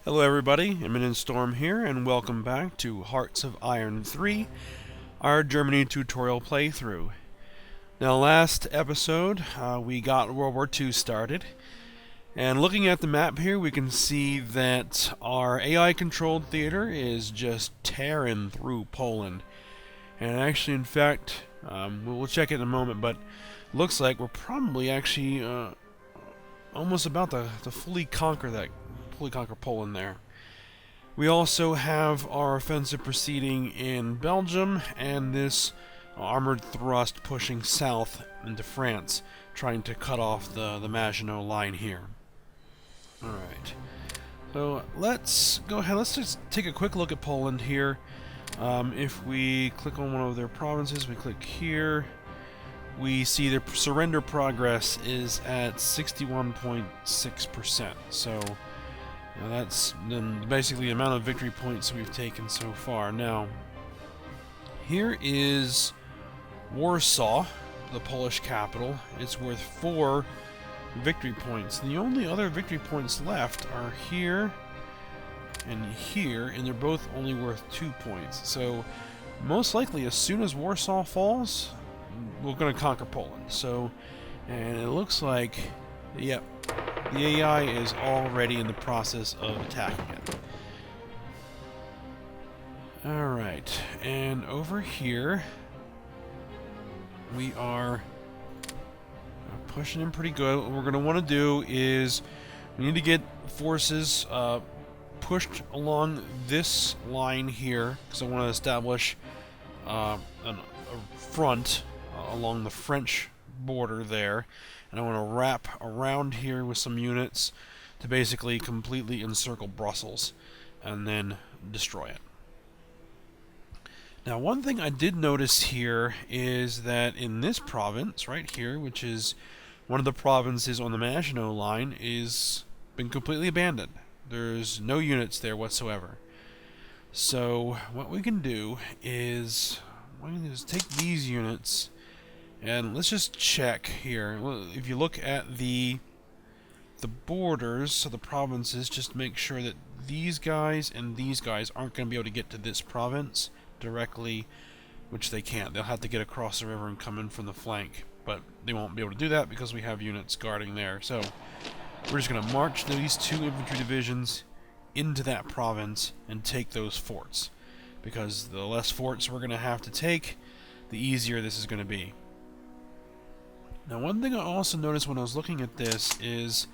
Hello everybody, Imminent Storm here, and welcome back to Hearts of Iron 3, our Germany tutorial playthrough. Now last episode, we got World War II started, and looking at the map here, we can see that our AI-controlled theater is just tearing through Poland. And actually, in fact, we'll check it in a moment, but looks like we're probably actually almost about to fully conquer Poland there. We also have our offensive proceeding in Belgium and this armored thrust pushing south into France, trying to cut off the Maginot Line here. Alright, so let's go ahead, let's just take a quick look at Poland here. If we click on one of their provinces, we click here, we see their surrender progress is at 61.6%. So that's basically the amount of victory points we've taken so far. Now, here is Warsaw, the Polish capital. It's worth 4 victory points. The only other victory points left are here, and they're both only worth 2 points. So, most likely, as soon as Warsaw falls, we're going to conquer Poland. So, and it looks like, yep, the AI is already in the process of attacking it. Alright, and over here, we are pushing in pretty good. What we're going to want to do is, we need to get forces pushed along this line here, because I want to establish a front along the French border there. And I want to wrap around here with some units to basically completely encircle Brussels and then destroy it. Now, one thing I did notice here is that in this province right here, which is one of the provinces on the Maginot Line, is been completely abandoned. There's no units there whatsoever. So what we can do is take these units. And let's just check here. If you look at the borders of the provinces, just make sure that these guys and these guys aren't going to be able to get to this province directly, which they can't. They'll have to get across the river and come in from the flank, but they won't be able to do that because we have units guarding there. So we're just going to march these 2 infantry divisions into that province and take those forts, because the less forts we're going to have to take, the easier this is going to be. Now, one thing I also noticed when I was looking at this is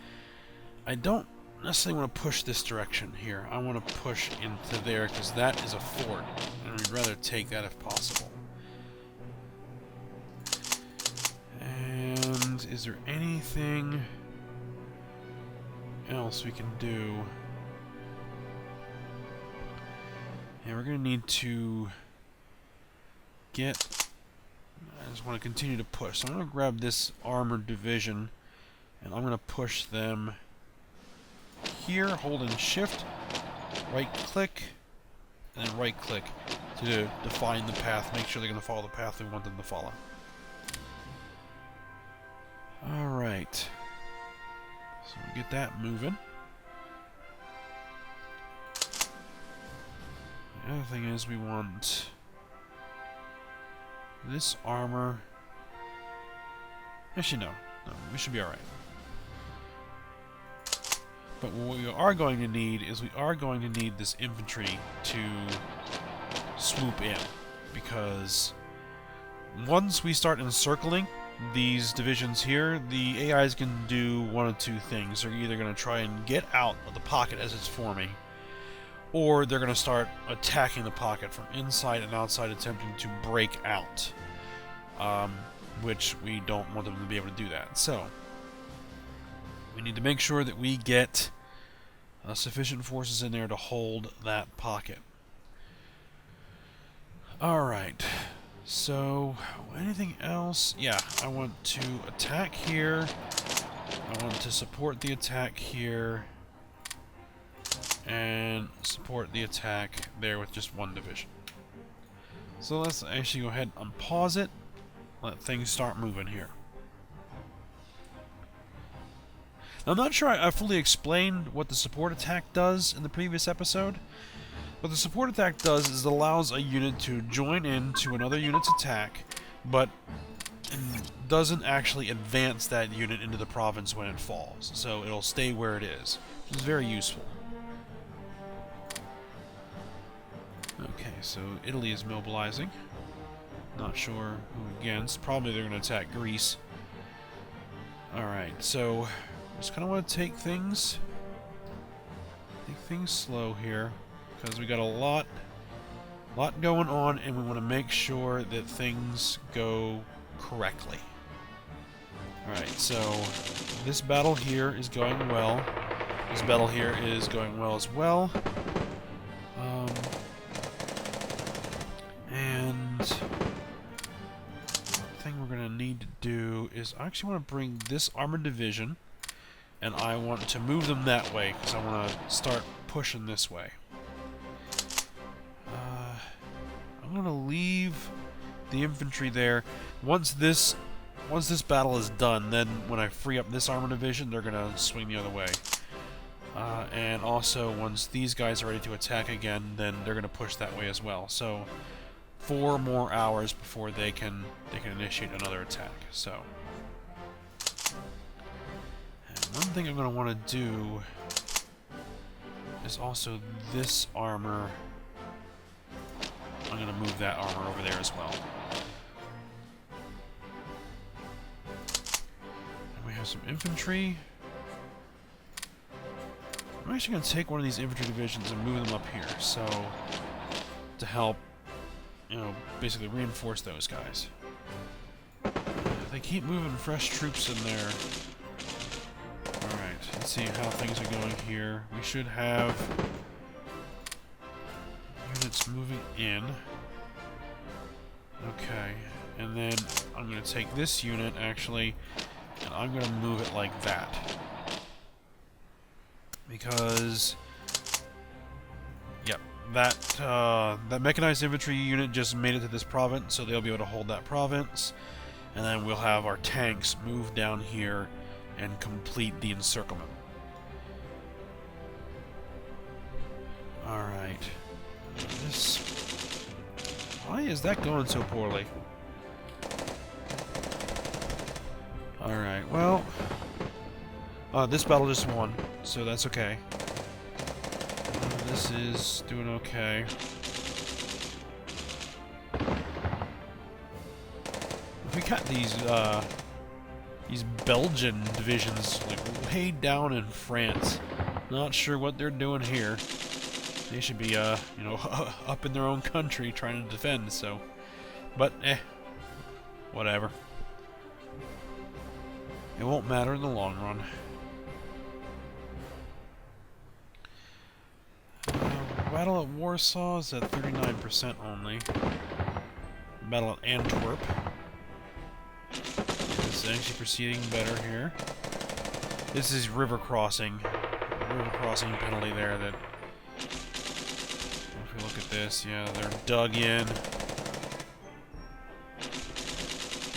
I don't necessarily want to push this direction here. I want to push into there because that is a fort, and we'd rather take that if possible. And is there anything else we can do? Yeah, we're going to need to get... I just want to continue to push. So I'm going to grab this armored division, and I'm going to push them here, holding shift, right click, and then right click to define the path, make sure they're going to follow the path we want them to follow. Alright. So we get that moving. The other thing is we want this armor. Actually, no, we should be alright. But what we are going to need is this infantry to swoop in, because once we start encircling these divisions here, the AIs can do one of 2 things. They're either going to try and get out of the pocket as it's forming, or they're going to start attacking the pocket from inside and outside, attempting to break out, which we don't want them to be able to do that. So we need to make sure that we get sufficient forces in there to hold that pocket. Alright, so anything else? Yeah, I want to attack here. I want to support the attack here, and support the attack there with just 1 division. So let's actually go ahead and unpause it, let things start moving here. I'm not sure I fully explained what the support attack does in the previous episode. What the support attack does is it allows a unit to join into another unit's attack, but doesn't actually advance that unit into the province when it falls. So it'll stay where it is, which is very useful. Okay, so Italy is mobilizing. Not sure who against. Probably they're going to attack Greece. Alright, so just kind of want to take things slow here, because we got a lot going on, and we want to make sure that things go correctly. Alright, so this battle here is going well. This battle here is going well as well. And the thing we're going to need to do is I actually want to bring this armored division, and I want to move them that way, because I want to start pushing this way. I'm going to leave the infantry there. Once this battle is done, then when I free up this armored division, they're going to swing the other way. And also, once these guys are ready to attack again, then they're going to push that way as well. So 4 more hours before they can initiate another attack. So, and one thing I'm going to want to do is also this armor. I'm going to move that armor over there as well. And we have some infantry. I'm actually going to take one of these infantry divisions and move them up here, so to help, you know, basically reinforce those guys. They keep moving fresh troops in there. Alright, let's see how things are going here. We should have units moving in. Okay, and then I'm going to take this unit, actually, and I'm going to move it like that. Because, yep, that mechanized infantry unit just made it to this province, so they'll be able to hold that province. And then we'll have our tanks move down here and complete the encirclement. Alright. Why is that going so poorly? Alright, well, this battle just won, so that's okay. This is doing okay. We got these Belgian divisions like way down in France. Not sure what they're doing here. They should be, you know, up in their own country trying to defend. So, but whatever. It won't matter in the long run. Battle at Warsaw is at 39% only. Battle at Antwerp is actually proceeding better here. This is river crossing penalty there. That if we look at this, yeah, they're dug in.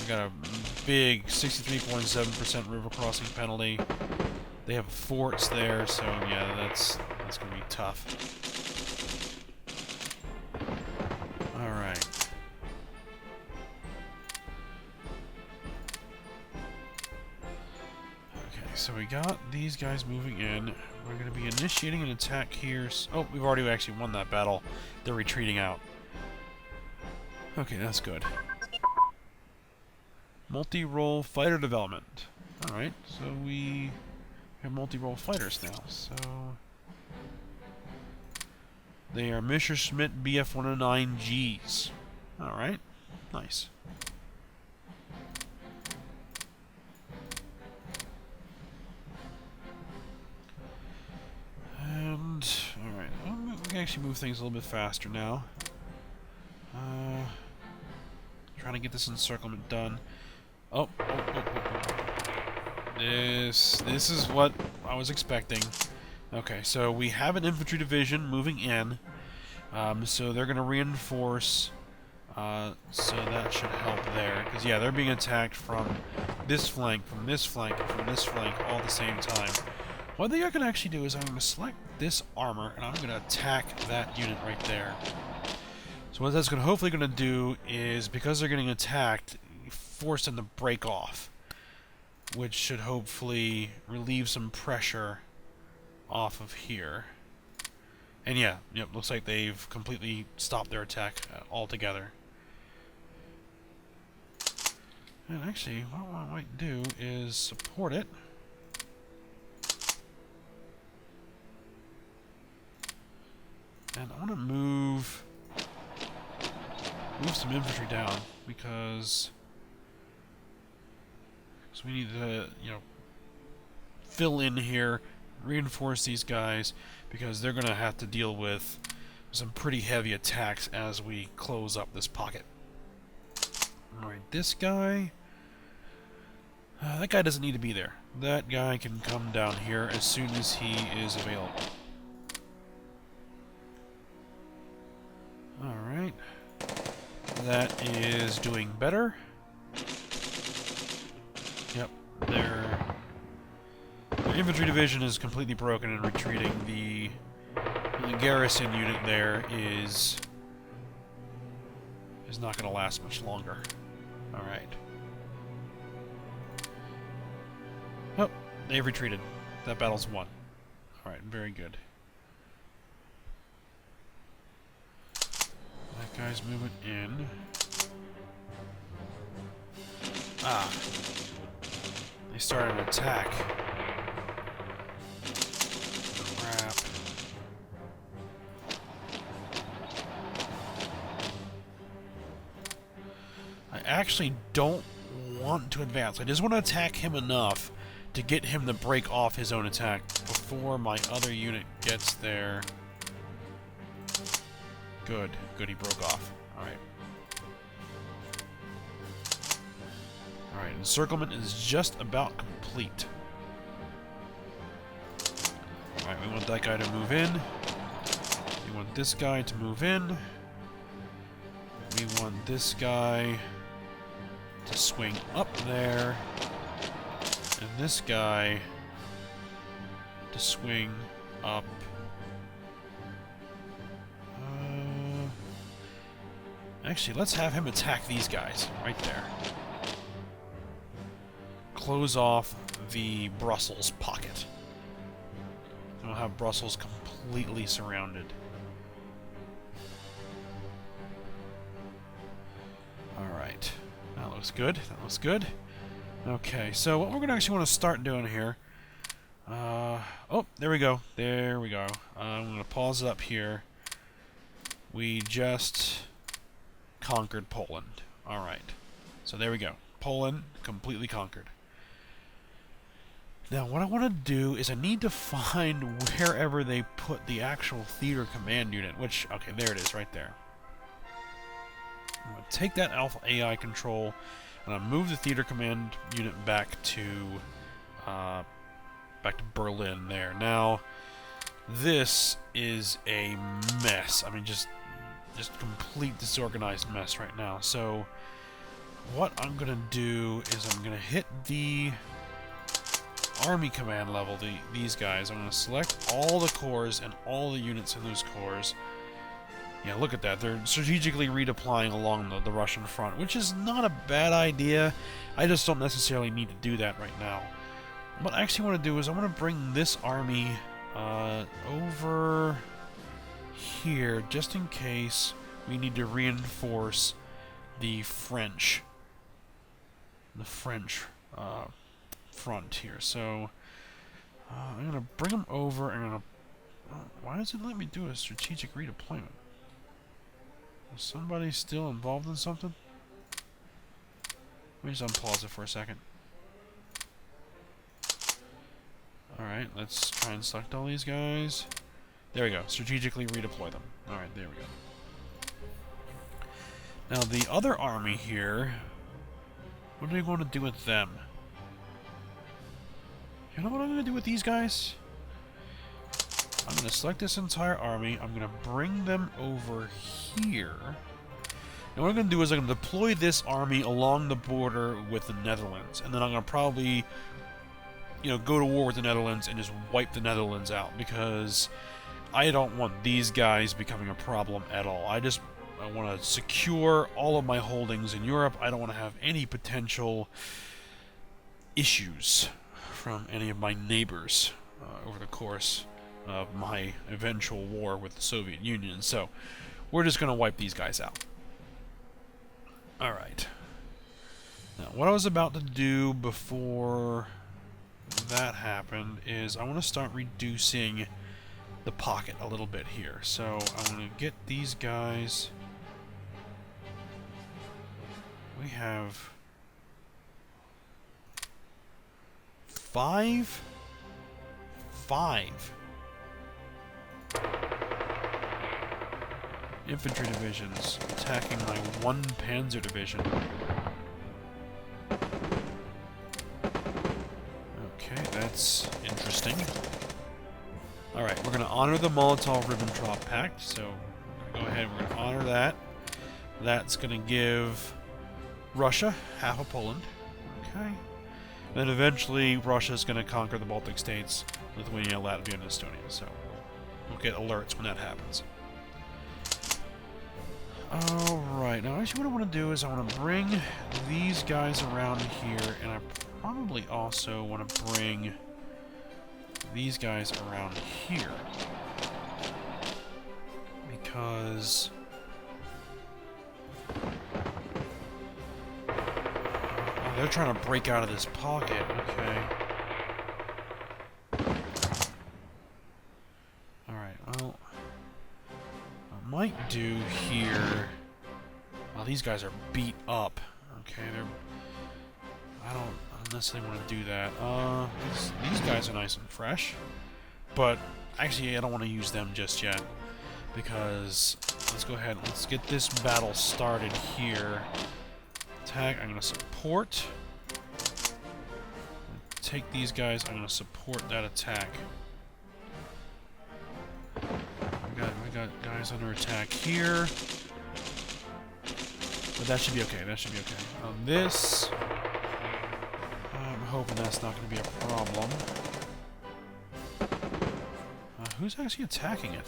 We got a big 63.7% river crossing penalty. They have forts there, so yeah, that's gonna be tough. Alright. Okay, so we got these guys moving in. We're going to be initiating an attack here. Oh, we've already actually won that battle. They're retreating out. Okay, that's good. Multi-role fighter development. Alright, so we have multi-role fighters now, so they are Messerschmitt Bf-109Gs. Alright, nice. And, alright, we can actually move things a little bit faster now. Trying to get this encirclement done. Oh. This is what I was expecting. Okay, so we have an infantry division moving in. So they're going to reinforce So that should help there. Because, yeah, they're being attacked from this flank, from this flank, and from this flank all at the same time. One thing I can actually do is I'm going to select this armor, and I'm going to attack that unit right there. So what that's hopefully going to do is, because they're getting attacked, force them to break off, which should hopefully relieve some pressure off of here. And yeah, yep, looks like they've completely stopped their attack altogether. And actually, what I might do is support it. And I want to move some infantry down because we need to, you know, fill in here, reinforce these guys, because they're going to have to deal with some pretty heavy attacks as we close up this pocket. Alright, this guy... that guy doesn't need to be there. That guy can come down here as soon as he is available. Alright. That is doing better. Yep, their infantry division is completely broken and retreating. The garrison unit there is not going to last much longer. Alright. Oh, they've retreated. That battle's won. Alright, very good. That guy's moving in. Ah. They started an attack. Crap. I actually don't want to advance. I just want to attack him enough to get him to break off his own attack before my other unit gets there. Good. Good, he broke off. Alright. Alright, encirclement is just about complete. Alright, we want that guy to move in. We want this guy to move in. We want this guy to swing up there. And this guy to swing up. Actually, let's have him attack these guys right there. Close off the Brussels pocket. We'll have Brussels completely surrounded. Alright. That looks good. That looks good. Okay, so what we're going to actually want to start doing here... oh, there we go. There we go. I'm going to pause it up here. We just conquered Poland. Alright. So there we go. Poland completely conquered. Now, what I want to do is I need to find wherever they put the actual theater command unit, which, okay, there it is, right there. I'm going to take that Alpha AI control, and I'll move the theater command unit back to Berlin there. Now, this is a mess. I mean, just complete disorganized mess right now. So, what I'm going to do is I'm going to hit the army command level, these guys. I'm going to select all the corps and all the units in those corps. Yeah, look at that. They're strategically redeploying along the Russian front, which is not a bad idea. I just don't necessarily need to do that right now. What I actually want to do is I want to bring this army over here, just in case we need to reinforce the French front here. So I'm gonna bring them over and why does it let me do a strategic redeployment? Is somebody still involved in something? Let me just unpause it for a second. Alright, let's try and select all these guys. There we go. Strategically redeploy them. Alright, there we go. Now, the other army here, what do we want to do with them? You know what I'm going to do with these guys? I'm going to select this entire army. I'm going to bring them over here. And what I'm going to do is I'm going to deploy this army along the border with the Netherlands. And then I'm going to probably, you know, go to war with the Netherlands and just wipe the Netherlands out. Because I don't want these guys becoming a problem at all. I want to secure all of my holdings in Europe. I don't want to have any potential issues from any of my neighbors over the course of my eventual war with the Soviet Union. So we're just going to wipe these guys out. Alright. Now, what I was about to do before that happened is I want to start reducing the pocket a little bit here. So I'm going to get these guys. We have 5 infantry divisions attacking my 1 panzer division. Okay, that's interesting. Alright, we're going to honor the Molotov-Ribbentrop Pact, so we're going to go ahead and we're going to honor that. That's going to give Russia half of Poland. Okay. Then eventually Russia's going to conquer the Baltic states, Lithuania, Latvia, and Estonia. So we'll get alerts when that happens. Alright, now actually what I want to do is I want to bring these guys around here, and I probably also want to bring these guys around here. Because they're trying to break out of this pocket, okay. Alright, well, I might do here... Well, these guys are beat up. Okay, I don't necessarily want to do that. These guys are nice and fresh. But, actually, I don't want to use them just yet. Because, let's go ahead, let's get this battle started here. Attack, I'm going to support. Take these guys, I'm going to support that attack. We got guys under attack here. But that should be okay, that should be okay. On this, I'm hoping that's not going to be a problem. Who's actually attacking it?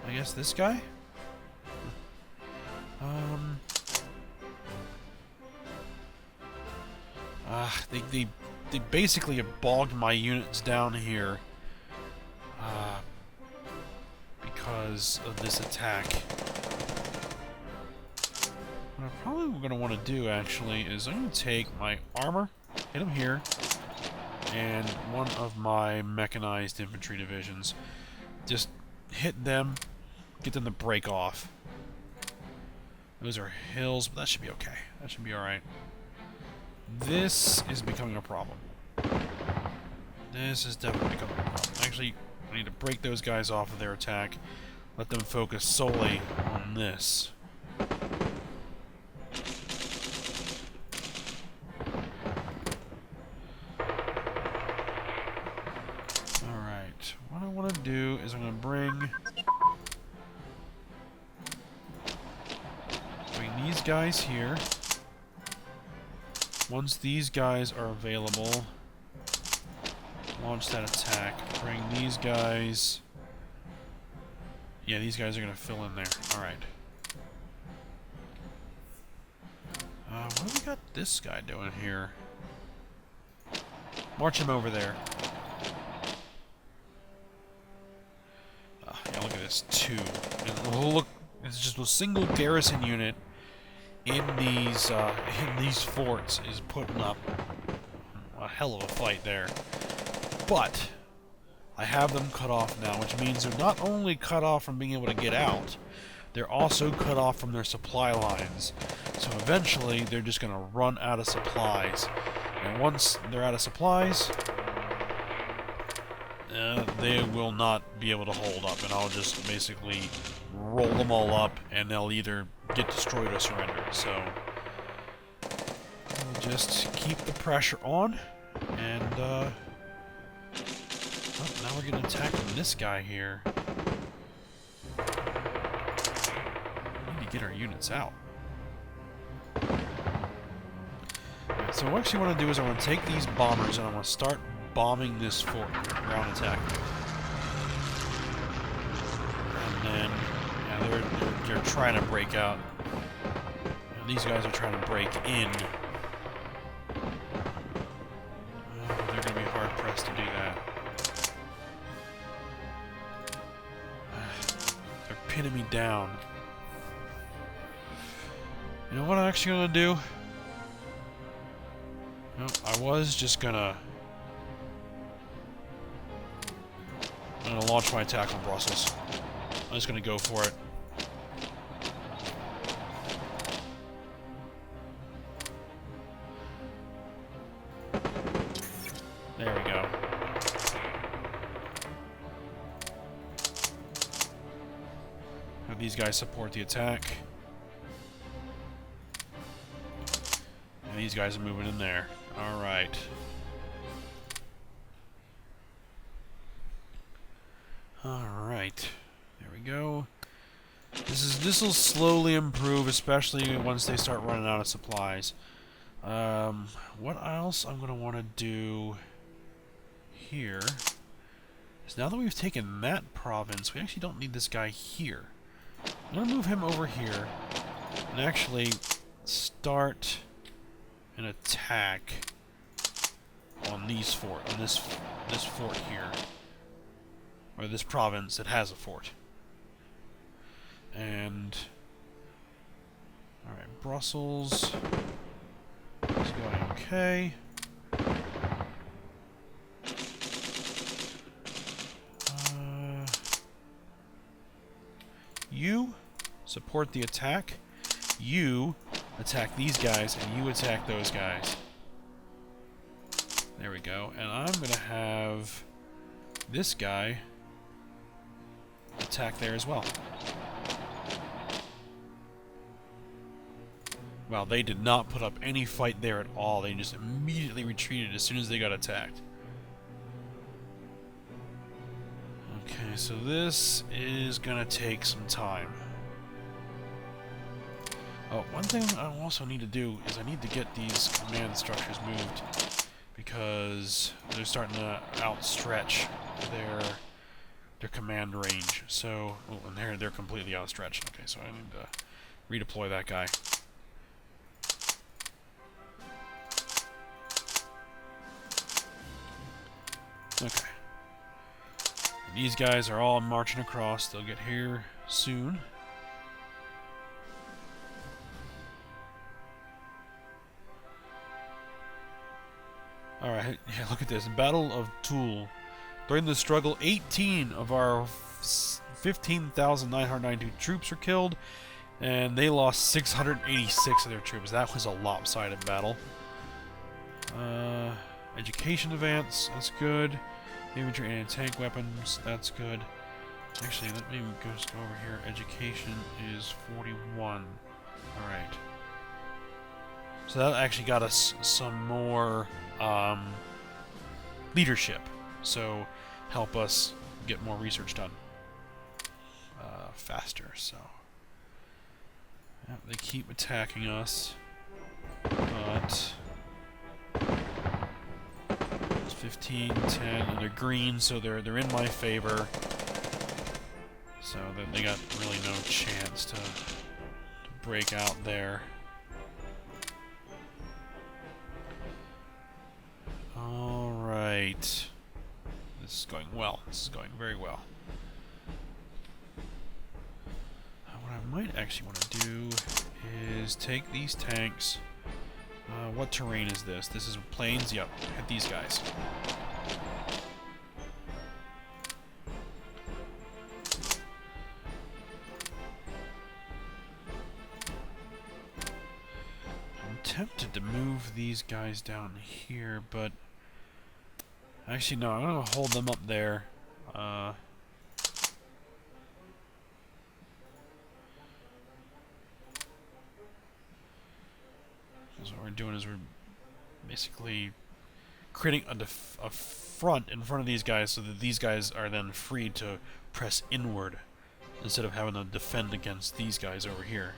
I guess this guy? They basically have bogged my units down here because of this attack. What I'm probably going to want to do, actually, is I'm going to take my armor, hit them here, and one of my mechanized infantry divisions. Just hit them, get them to break off. Those are hills, but that should be okay. That should be alright. This is becoming a problem. This is definitely becoming a problem. Actually, I need to break those guys off of their attack. Let them focus solely on this. Alright. What I want to do is I'm going to bring these guys here. Once these guys are available, launch that attack. Bring these guys. Yeah, these guys are going to fill in there. Alright. What do we got this guy doing here? March him over there. Yeah, look at this. 2. And look, it's just a single garrison unit in these forts is putting up a hell of a fight there. But I have them cut off now, which means they're not only cut off from being able to get out, they're also cut off from their supply lines. So eventually they're just going to run out of supplies. And once they're out of supplies, they will not be able to hold up, and I'll just basically roll them all up, and they'll either get destroyed or surrender. So we'll just keep the pressure on, and oh, now we're getting attacked from this guy here. to get our units out. Right, so what I actually want to do is I want to take these bombers and I want to start bombing this fort, ground attack. And then, yeah, they're trying to break out. These guys are trying to break in. They're going to be hard-pressed to do that. They're pinning me down. You know what I'm actually going to do? No, I was just going to... I'm going to launch my attack on Brussels. I'm just going to go for it. There we go. Have these guys support the attack. And these guys are moving in there. Alright. Alright. There we go. This will slowly improve, especially once they start running out of supplies. What else I'm going to want to do here is, now that we've taken that province, we actually don't need this guy here. I'm going to move him over here and actually start an attack on this fort here, or this province that has a fort. And alright, Brussels is going okay. You support the attack. You attack these guys, and you attack those guys. There we go. And I'm going to have this guy attack there as well. Wow, they did not put up any fight there at all. They just immediately retreated as soon as they got attacked. Okay, so this is gonna take some time. Oh, one thing I also need to do is I need to get these command structures moved, because they're starting to outstretch their command range. So, oh, and they're completely outstretched. Okay, so I need to redeploy that guy. Okay. These guys are all marching across. They'll get here soon. Alright, yeah, look at this. Battle of Toul. During the struggle, 18 of our 15,992 troops were killed, and they lost 686 of their troops. That was a lopsided battle. Education advance, that's good. Infantry and tank weapons, that's good. Actually, let me just go over here. Education is 41. Alright. So that actually got us some more leadership. So help us get more research done faster. So yeah, they keep attacking us, but 15, 10, and they're green, so they're in my favor. So they got really no chance to break out there. Alright. This is going well. This is going very well. What I might actually want to do is take these tanks. What terrain is this? This is plains? Yep. Hit these guys. I'm tempted to move these guys down here, but actually no, I'm going to hold them up there. So what we're doing is we're basically creating a front in front of these guys, so that these guys are then free to press inward instead of having to defend against these guys over here.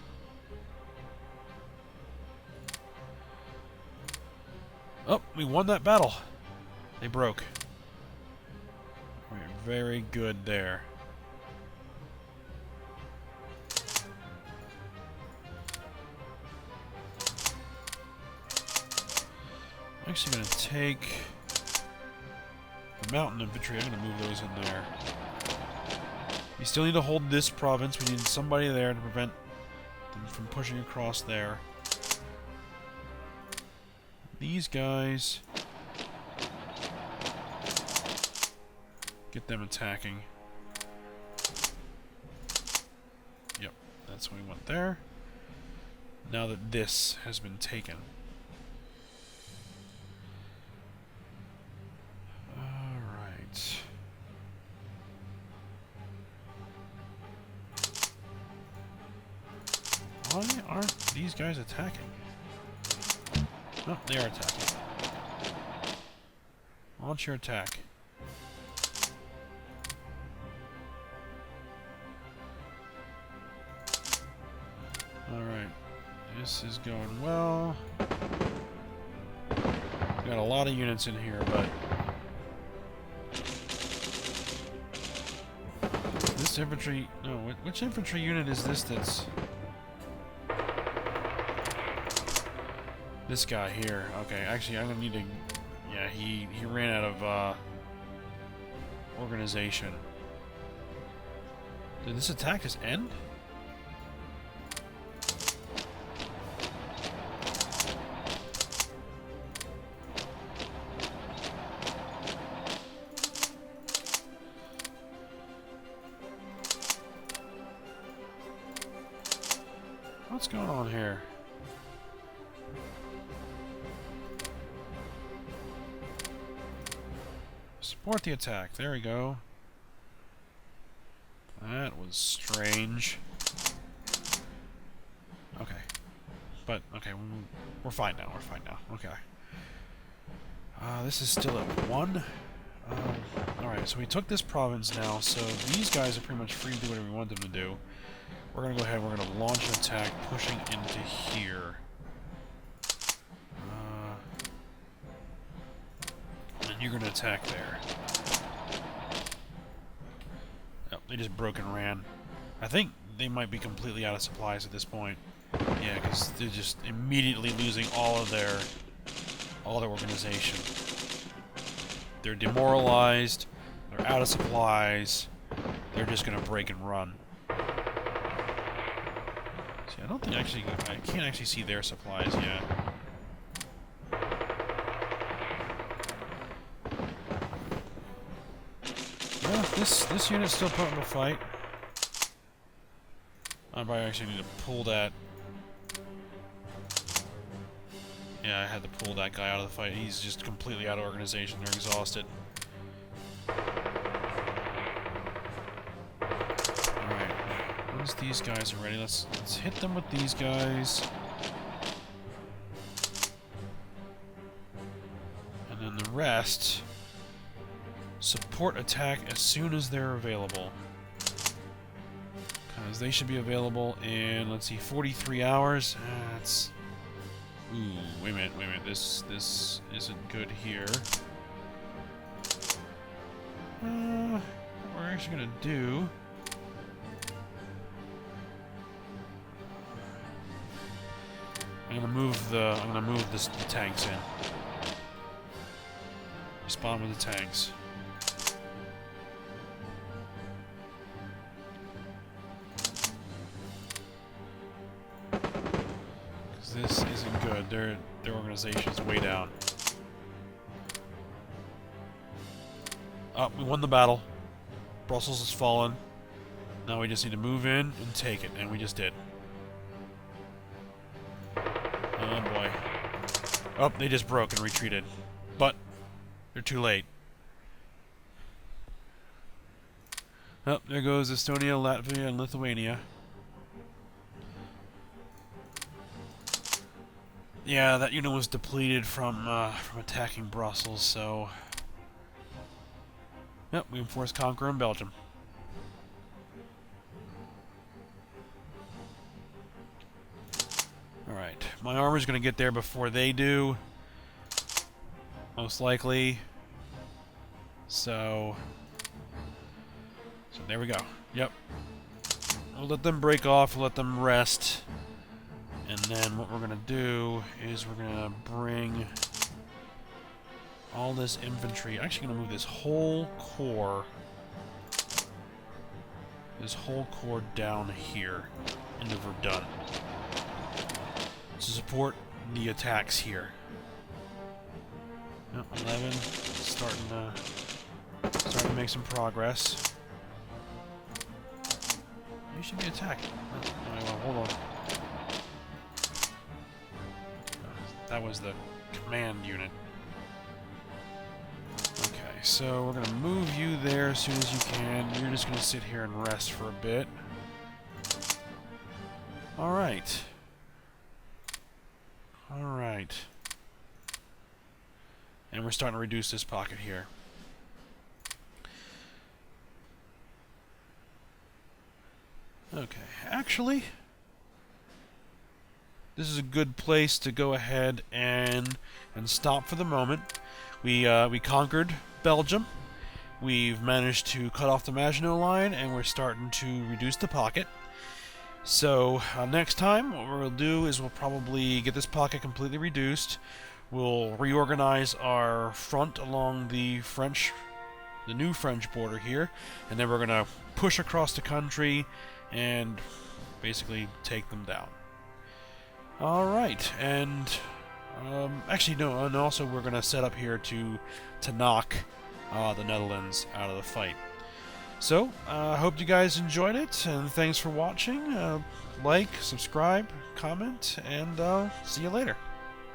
Oh, we won that battle. They broke. Right, very good there. I'm actually going to take the mountain infantry. I'm going to move those in there. We still need to hold this province. We need somebody there to prevent them from pushing across there. These guys, get them attacking. Yep, that's what we want there. Now that this has been taken. Alright. Why aren't these guys attacking? No, they are attacking. Launch your attack. Alright. This is going well. Got a lot of units in here, but this infantry... No, which infantry unit is this that's... This guy here. Okay, actually, I'm gonna need to... Yeah, he ran out of, organization. Did this attack just end? What's going on here? Support the attack. There we go. That was strange. Okay. But, okay, we're fine now. We're fine now. Okay. This is still at 1. Alright, so we took this province now, so these guys are pretty much free to do whatever we want them to do. We're going to go ahead, we're going to launch an attack pushing into here. And you're going to attack there. Yep, they just broke and ran. I think they might be completely out of supplies at this point. Yeah, because they're just immediately losing all their organization. They're demoralized, they're out of supplies, they're just going to break and run. See, I don't think I can't actually see their supplies yet. Well, this unit's still putting up a fight. I might actually need to pull that. Yeah, I had to pull that guy out of the fight. He's just completely out of organization. They're exhausted. Alright. Once these guys are ready, let's hit them with these guys. And then the rest, support attack as soon as they're available. Because they should be available in, let's see, 43 hours. That's... Ooh, wait a minute. This isn't good here. What we're actually gonna do... I'm gonna move the tanks in. Respond with the tanks. This isn't good. Their organization is way down. Oh, we won the battle. Brussels has fallen. Now we just need to move in and take it, and we just did. Oh boy. Oh, they just broke and retreated. But they're too late. Oh, there goes Estonia, Latvia, and Lithuania. Yeah, that unit was depleted from attacking Brussels, so... Yep, we enforced conquer in Belgium. Alright, my armor's going to get there before they do. Most likely. So there we go. Yep. We'll let them break off, let them rest. And then what we're going to do is we're going to bring all this infantry. I'm actually going to move this whole corps down here into Verdun to support the attacks here. Oh, 11, starting to make some progress. You should be attacking. Oh, anyway, hold on. That was the command unit. Okay, so we're gonna move you there as soon as you can. You're just gonna sit here and rest for a bit. Alright. Alright. And we're starting to reduce this pocket here. Okay, actually, this is a good place to go ahead and stop for the moment. We conquered Belgium. We've managed to cut off the Maginot Line, and we're starting to reduce the pocket. So next time, what we'll do is we'll probably get this pocket completely reduced. We'll reorganize our front along the new French border here, and then we're going to push across the country and basically take them down. Alright, and actually no, and also we're going to set up here to knock the Netherlands out of the fight. So, I hope you guys enjoyed it, and thanks for watching. Like, subscribe, comment, and see you later.